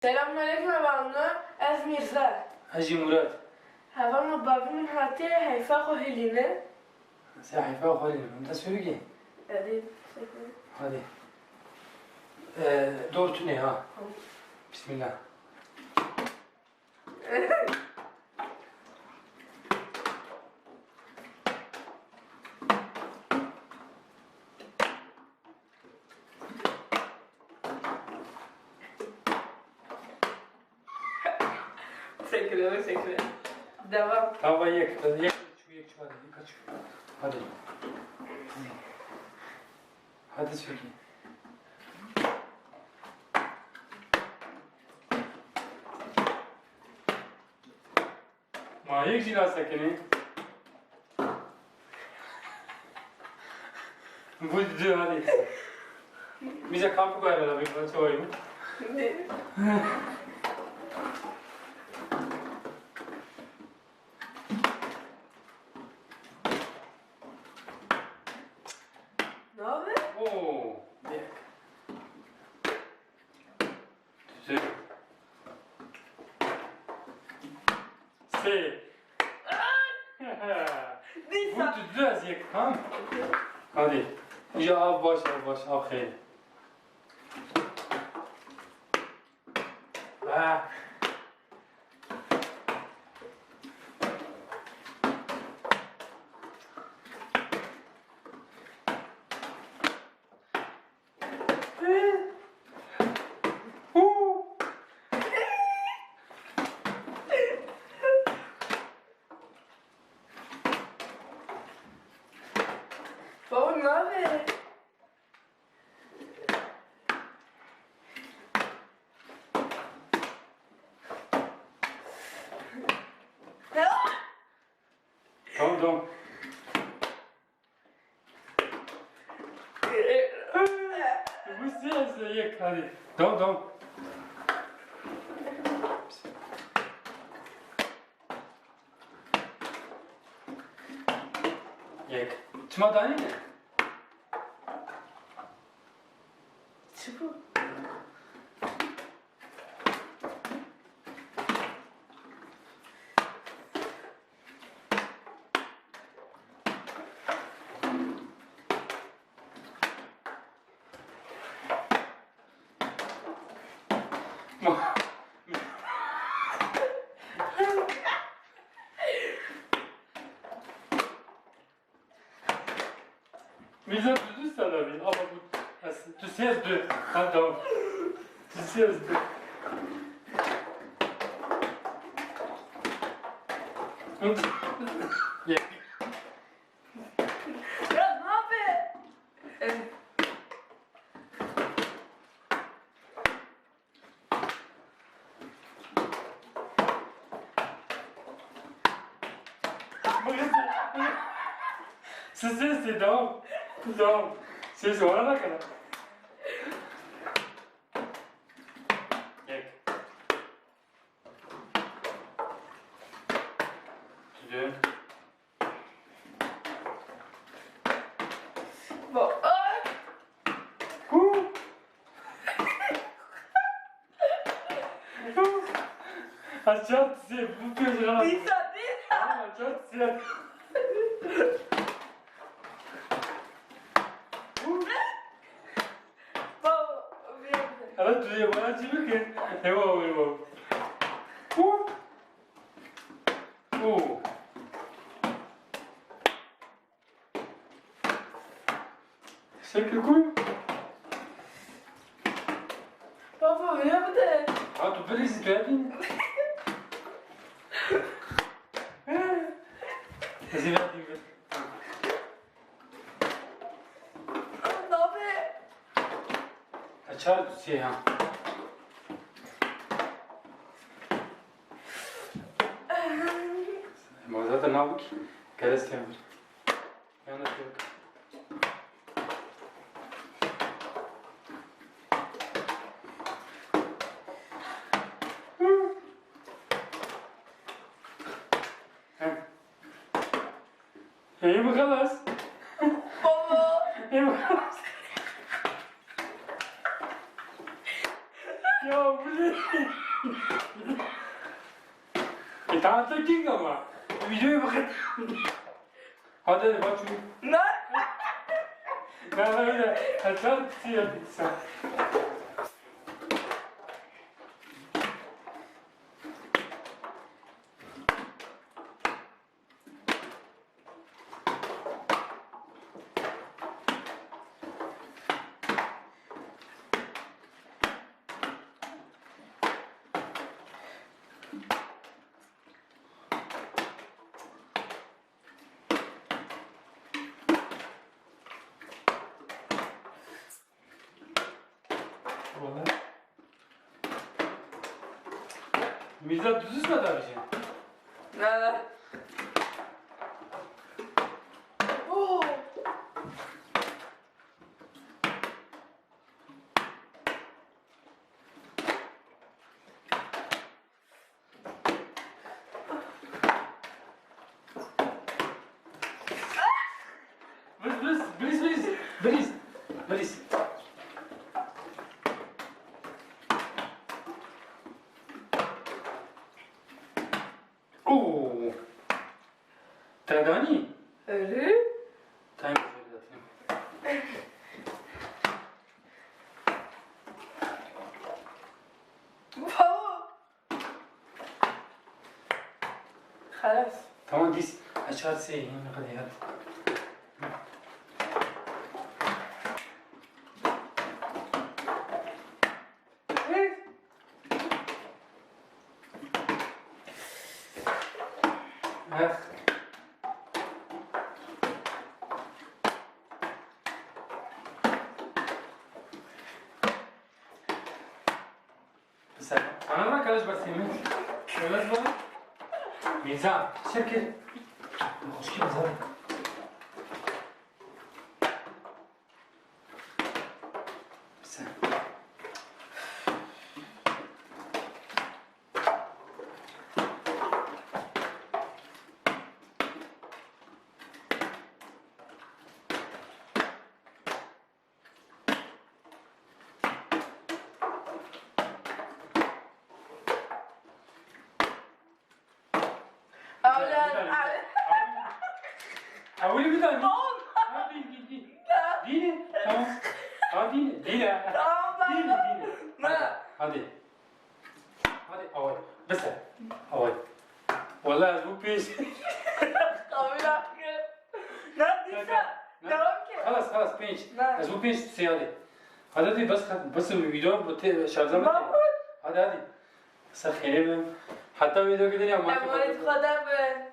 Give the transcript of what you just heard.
Selamünaleyküm evanlı, ez Mirza. Hacı Murat. Hevanlı babamın hatı heyfa kohiline. Sen hayfa koyalım. Bunu da söyle ki. Hadi. Hadi. Doğru ne ha? Bismillah. Teşekkür. Devam. Tava yek. Yek şu yek şu hadi. Yıka şu. Hadi. Hadi söyle. Ma yek jina sakini. Bu diyor hadi. Bize kampı koyarlar bir parça oyun. Ne? Ne haber? Oo. Yek. Güzel. Se. Bu düz yek tamam. Hadi. Ya av baş av xeyr. Ha. Baba ne haber? Tamam. Bu siyasi yek hadi. Tamam. Yek. Çimadani ne? Çıpı. Bize düz sanırım ama bu tu ses de. Tamam. Tu ses de. Yek. Ya ne haber? Ses de devam. Ses olana kadar. Yek. Güzel. Bak. Aşağı size bu piyasada. Nisa. Aşağı size. Baba bir yerde. Evet düzeye bana çevir ki. Eyvah. Teşekkür koyun. Baba bir yerde. Ha tu peux les verdin. Les verdin. Ne haber? Açar düzeye ha. Ma zaten ne yapık? Keres temir. Yana yok. İyi mi kalas? Baba. İyi mi kalas? Ya bu ne? İnternet çekin ama. Videoya bakın. Hadi bak şunu. Ne? Ben öyle kaçar tutuyor sen. Vallahi. Mizah düzüz mü tabii şey? Ne? Oo. Bris. Oo. Tadani. Öyle? Time şöyle atayım. Wow. خلاص. Tamam diz. Açar seyir. Hadi hadi. Ah. بس انا ما كانش بس يمين شو لازم ميزان شكل مشكلة زاد بس أولي بدأ ديني ديني tamam dini dini hadi أول بس أول والله مو بيش خلاص بيش مو بيش سيادي هذا دي بس الفيديو بتي شارجة هذا بس خير حتى فيديو كده يا أمانة خدا